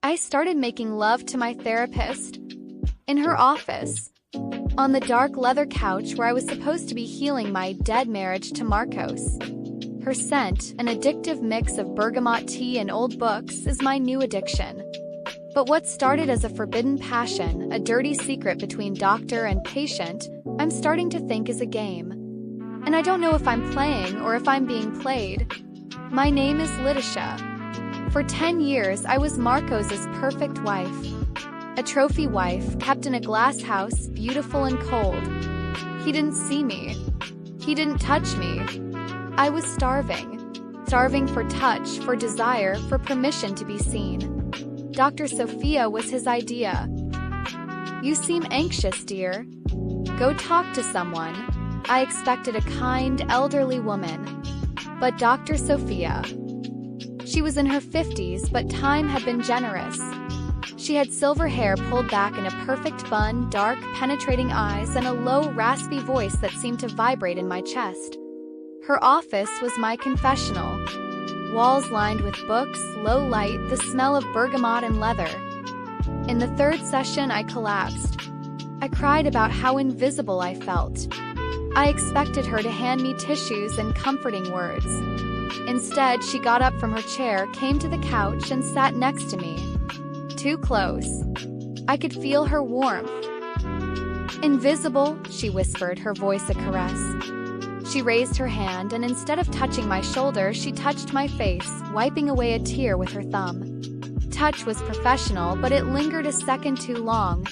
I started making love to my therapist in her office, on the dark leather couch where I was supposed to be healing my dead marriage to Marcos. Her scent, an addictive mix of bergamot tea and old books, is my new addiction. But what started as a forbidden passion, a dirty secret between doctor and patient, I'm starting to think is a game. And I don't know if I'm playing or if I'm being played. My name is Letitia. For 10 years, I was Marcos's perfect wife. A trophy wife, kept in a glass house, beautiful and cold. He didn't see me. He didn't touch me. I was starving. Starving for touch, for desire, for permission to be seen. Dr. Sofia was his idea. "You seem anxious, dear. Go talk to someone." I expected a kind, elderly woman. But Dr. Sofia. She was in her 50s, but time had been generous. She had silver hair pulled back in a perfect bun, dark, penetrating eyes, and a low, raspy voice that seemed to vibrate in my chest. Her office was my confessional. Walls lined with books, low light, the smell of bergamot and leather. In the third session, I collapsed. I cried about how invisible I felt. I expected her to hand me tissues and comforting words. Instead, she got up from her chair, came to the couch, and sat next to me. Too close. I could feel her warmth. "Invisible," she whispered, her voice a caress. She raised her hand, and instead of touching my shoulder, she touched my face, wiping away a tear with her thumb. Touch was professional, but it lingered a second too long.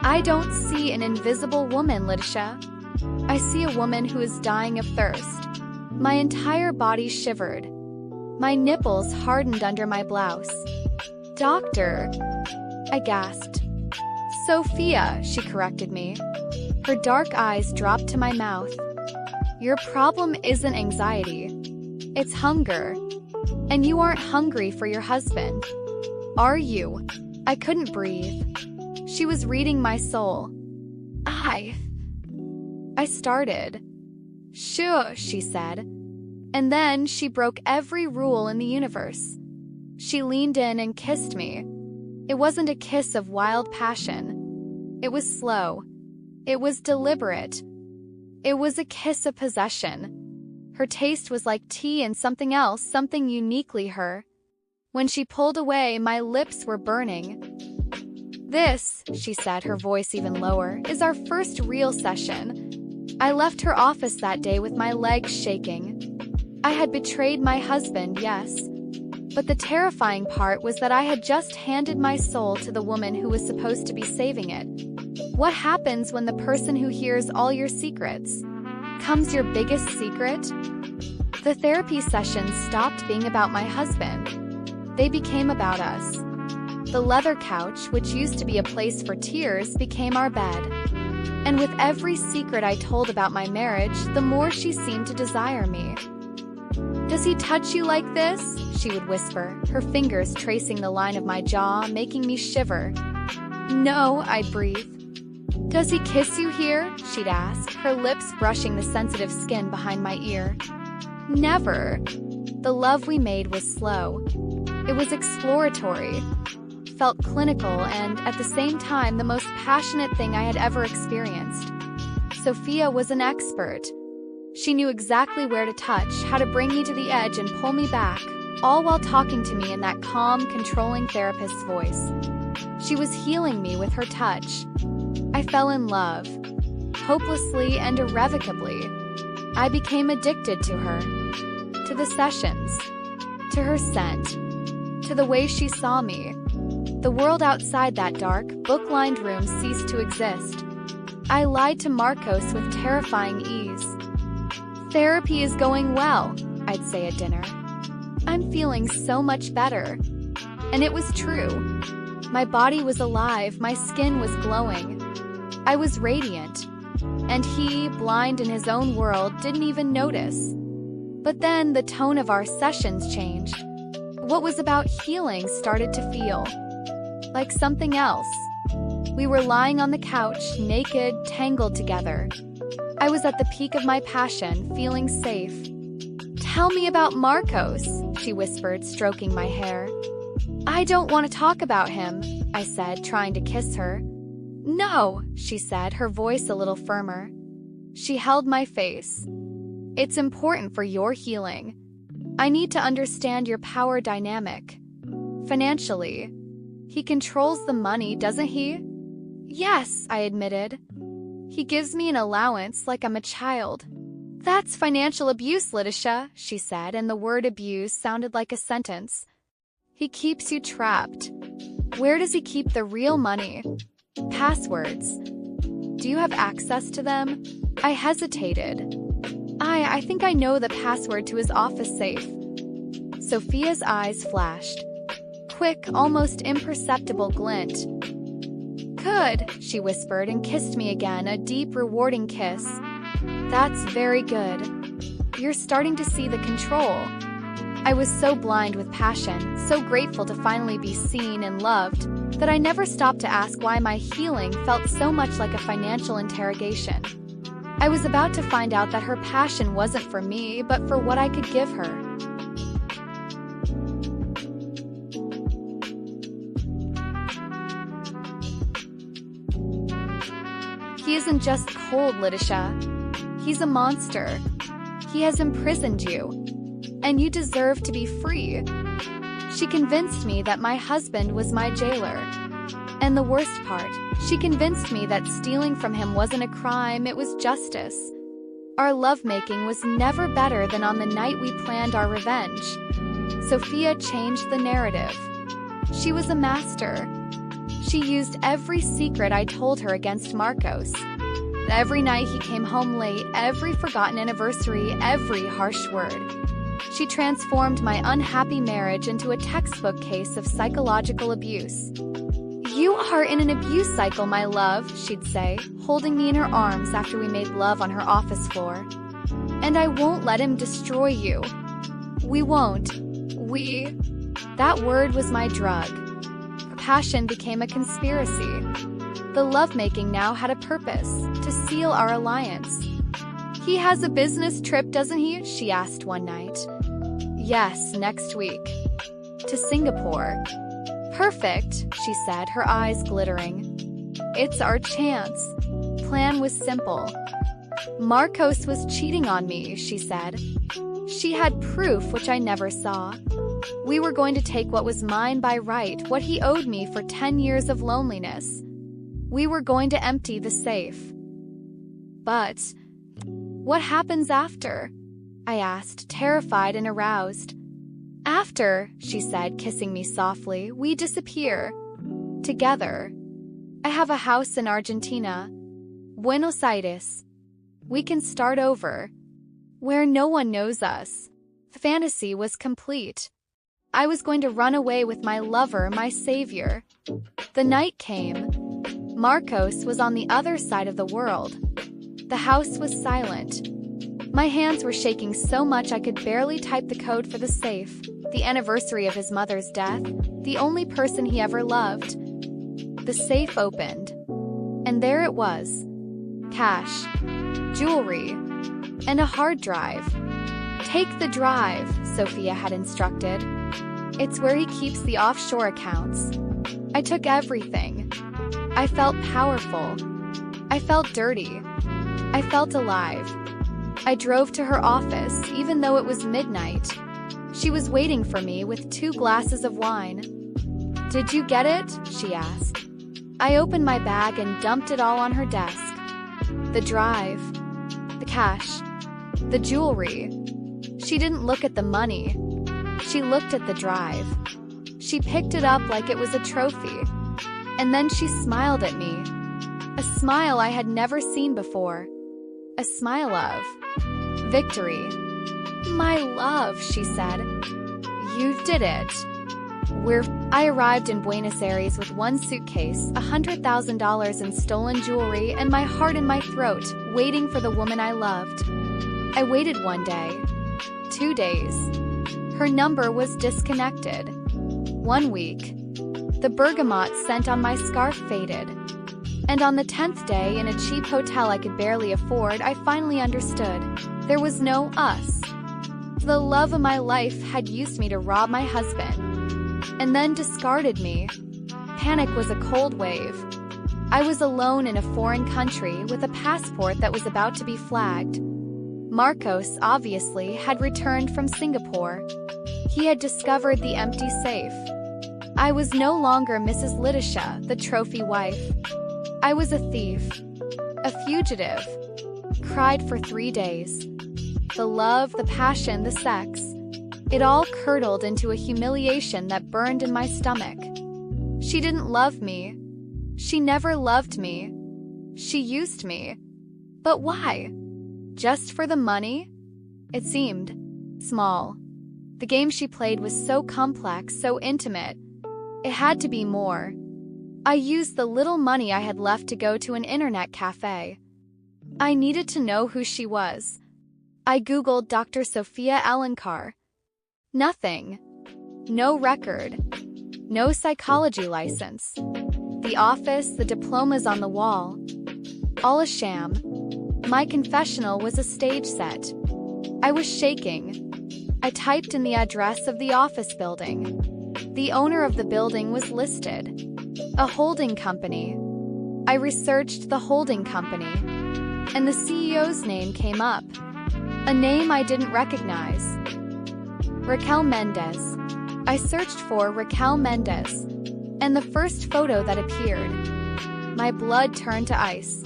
"I don't see an invisible woman, Letitia. I see a woman who is dying of thirst." My entire body shivered. My nipples hardened under my blouse. "Doctor," I gasped. "Sofia," she corrected me. Her dark eyes dropped to my mouth. "Your problem isn't anxiety. It's hunger. And you aren't hungry for your husband. Are you?" I couldn't breathe. She was reading my soul. I started. "Shush," she said. And then she broke every rule in the universe. She leaned in and kissed me. It wasn't a kiss of wild passion. It was slow. It was deliberate. It was a kiss of possession. Her taste was like tea and something else, something uniquely her. When she pulled away, my lips were burning. "This," she said, her voice even lower, "is our first real session." I left her office that day with my legs shaking. I had betrayed my husband, yes. But the terrifying part was that I had just handed my soul to the woman who was supposed to be saving it. What happens when the person who hears all your secrets becomes your biggest secret? The therapy sessions stopped being about my husband. They became about us. The leather couch, which used to be a place for tears, became our bed. And with every secret I told about my marriage, the more she seemed to desire me. "Does he touch you like this?" she would whisper, her fingers tracing the line of my jaw, making me shiver. "No," I breathed. "Does he kiss you here?" she'd ask, her lips brushing the sensitive skin behind my ear. "Never." The love we made was slow. It was exploratory, felt clinical, and, at the same time, the most passionate thing I had ever experienced. Sofia was an expert. She knew exactly where to touch, how to bring me to the edge and pull me back, all while talking to me in that calm, controlling therapist's voice. She was healing me with her touch. I fell in love, hopelessly and irrevocably. I became addicted to her, to the sessions, to her scent, to the way she saw me. The world outside that dark, book-lined room ceased to exist. I lied to Marcos with terrifying ease. "Therapy is going well," I'd say at dinner. "I'm feeling so much better." And it was true. My body was alive, my skin was glowing. I was radiant. And he, blind in his own world, didn't even notice. But then the tone of our sessions changed. What was about healing started to feel like something else. We were lying on the couch, naked, tangled together. I was at the peak of my passion, feeling safe. "Tell me about Marcos," she whispered, stroking my hair. I don't want to talk about him, I said, trying to kiss her. No, she said, her voice a little firmer. She held my face. It's important for your healing. I need to understand your power dynamic. Financially. He controls the money, doesn't he? Yes, I admitted. He gives me an allowance like I'm a child. That's financial abuse, Letitia, she said, and the word abuse sounded like a sentence. He keeps you trapped. Where does he keep the real money? Passwords. Do you have access to them? I hesitated. I think I know the password to his office safe. Sofia's eyes flashed. Quick, almost imperceptible glint. Good, she whispered and kissed me again, a deep, rewarding kiss. That's very good. You're starting to see the control. I was so blind with passion, so grateful to finally be seen and loved, that I never stopped to ask why my healing felt so much like a financial interrogation. I was about to find out that her passion wasn't for me, but for what I could give her. He isn't just cold, Letitia. He's a monster. He has imprisoned you, and you deserve to be free. She convinced me that my husband was my jailer. And the worst part, she convinced me that stealing from him wasn't a crime, it was justice. Our lovemaking was never better than on the night we planned our revenge. Sofia changed the narrative. She was a master. She used every secret I told her against Marcos. Every night he came home late, every forgotten anniversary, every harsh word. She transformed my unhappy marriage into a textbook case of psychological abuse. You are in an abuse cycle, my love, she'd say, holding me in her arms after we made love on her office floor. And I won't let him destroy you. We won't. That word was my drug. Passion became a conspiracy. The lovemaking now had a purpose, to seal our alliance. He has a business trip, doesn't he? She asked one night. Yes, next week. To Singapore. Perfect, she said, her eyes glittering. It's our chance. Plan was simple. Marcos was cheating on me, she said. She had proof which I never saw. We were going to take what was mine by right, what he owed me for 10 years of loneliness. We were going to empty the safe. But what happens after? I asked, terrified and aroused. After, she said, kissing me softly, we disappear. Together. I have a house in Argentina. Buenos Aires. We can start over. Where no one knows us. The fantasy was complete. I was going to run away with my lover, my savior. The night came. Marcos was on the other side of the world. The house was silent. My hands were shaking so much I could barely type the code for the safe, the anniversary of his mother's death, the only person he ever loved. The safe opened. And there it was. Cash, jewelry, and a hard drive. Take the drive, Sofia had instructed. It's where he keeps the offshore accounts. I took everything. I felt powerful. I felt dirty. I felt alive. I drove to her office, even though it was midnight. She was waiting for me with 2 glasses of wine. Did you get it? She asked. I opened my bag and dumped it all on her desk. The drive. The cash. The jewelry. She didn't look at the money. She looked at the drive. She picked it up like it was a trophy. And then she smiled at me. A smile I had never seen before. A smile of victory. My love, she said. You did it. I arrived in Buenos Aires with 1 suitcase, $100,000 in stolen jewelry, and my heart in my throat, waiting for the woman I loved. I waited 1 day. 2 days. Her number was disconnected. 1 week. The bergamot scent on my scarf faded. And on the 10th day, in a cheap hotel I could barely afford, I finally understood. There was no us. The love of my life had used me to rob my husband. and then discarded me. Panic was a cold wave. I was alone in a foreign country with a passport that was about to be flagged. Marcos, obviously, had returned from Singapore. He had discovered the empty safe. I was no longer Mrs. Lidisha, the trophy wife. I was a thief, a fugitive. Cried for 3 days. The love, the passion, the sex. It all curdled into a humiliation that burned in my stomach. She didn't love me. She never loved me. She used me. But why? Just for the money? It seemed small. The game she played was so complex, so intimate. It had to be more. I used the little money I had left to go to an internet cafe. I needed to know who she was. I Googled Dr. Sofia Alencar. Nothing. No record. No psychology license. The office, the diplomas on the wall. All a sham. My confessional was a stage set. I was shaking. I typed in the address of the office building. The owner of the building was listed. A holding company. I researched the holding company, and the CEO's name came up. A name I didn't recognize. Raquel Mendez. I searched for Raquel Mendez, and the first photo that appeared. My blood turned to ice.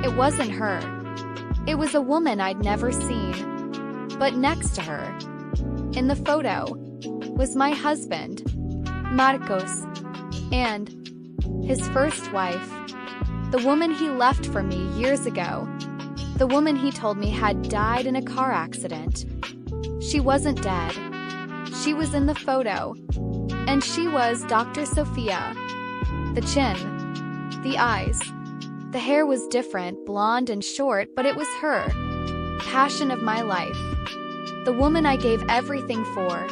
It wasn't her. It was a woman I'd never seen. But next to her, in the photo, was my husband, Marcos, and his first wife, the woman he left for me years ago, the woman he told me had died in a car accident. She wasn't dead. She was in the photo, and she was Dr. Sofia. The chin, the eyes, the hair was different, blonde and short, but it was her. Passion of my life. The woman I gave everything for.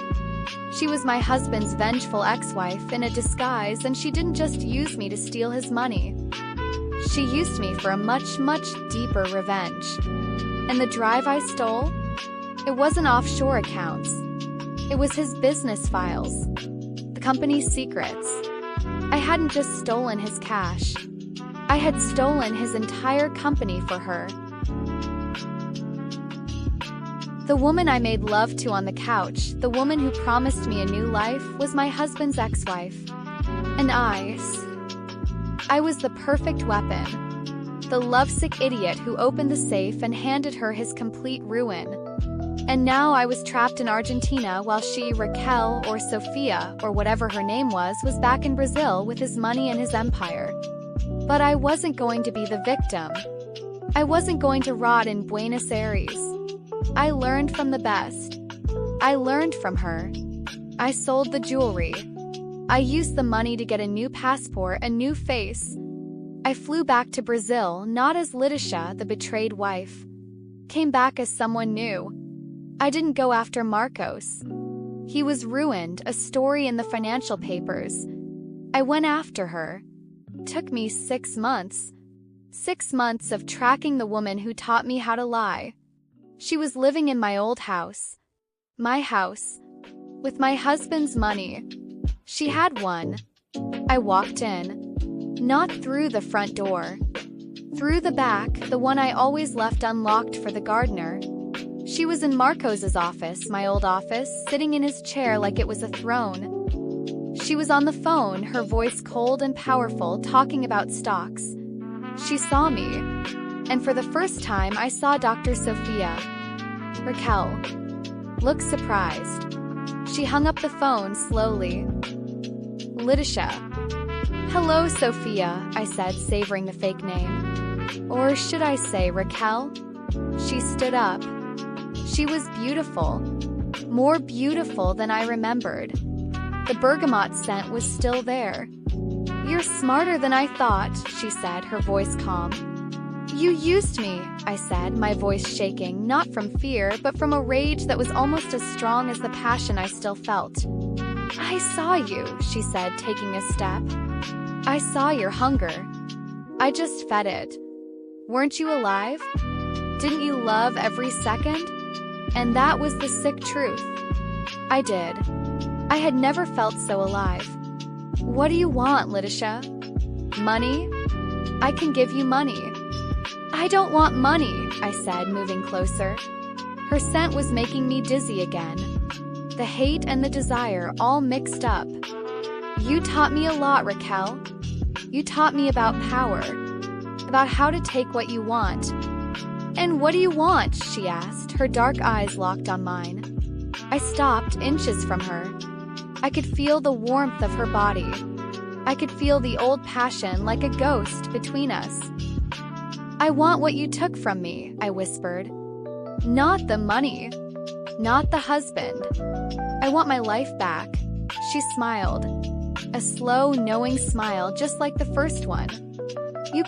She was my husband's vengeful ex-wife in a disguise, and she didn't just use me to steal his money. She used me for a much, much deeper revenge. And the drive I stole? It wasn't offshore accounts. It was his business files. The company's secrets. I hadn't just stolen his cash. I had stolen his entire company for her. The woman I made love to on the couch, the woman who promised me a new life, was my husband's ex-wife. And I was the perfect weapon. The lovesick idiot who opened the safe and handed her his complete ruin. And now I was trapped in Argentina while she, Raquel, or Sofia, or whatever her name was back in Brazil with his money and his empire. But I wasn't going to be the victim. I wasn't going to rot in Buenos Aires. I learned from the best. I learned from her. I sold the jewelry. I used the money to get a new passport, a new face. I flew back to Brazil, not as Lidisha, the betrayed wife. Came back as someone new. I didn't go after Marcos. He was ruined, a story in the financial papers. I went after her. Took me 6 months. 6 months of tracking the woman who taught me how to lie. She was living in my old house. My house. With my husband's money. She had one. I walked in. Not through the front door. Through the back, the one I always left unlocked for the gardener. She was in Marcos's office, my old office, sitting in his chair like it was a throne. She was on the phone, her voice cold and powerful, talking about stocks. She saw me. And for the first time, I saw Dr. Sofia. Raquel looked surprised. She hung up the phone slowly. Lidisha. Hello, Sofia, I said, savoring the fake name. Or should I say Raquel? She stood up. She was beautiful. More beautiful than I remembered. The bergamot scent was still there. You're smarter than I thought, she said, her voice calm. You used me, I said, my voice shaking, not from fear, but from a rage that was almost as strong as the passion I still felt. I saw you, she said, taking a step. I saw your hunger. I just fed it. Weren't you alive? Didn't you love every second? And that was the sick truth. I did. I had never felt so alive. What do you want, Letitia? Money? I can give you money. I don't want money, I said, moving closer. Her scent was making me dizzy again. The hate and the desire all mixed up. You taught me a lot, Raquel. You taught me about power, about how to take what you want. And what do you want? She asked, her dark eyes locked on mine. I stopped inches from her. I could feel the warmth of her body. I could feel the old passion like a ghost between us. I want what you took from me, I whispered. Not the money. Not the husband. I want my life back. She smiled. A slow, knowing smile just like the first one. You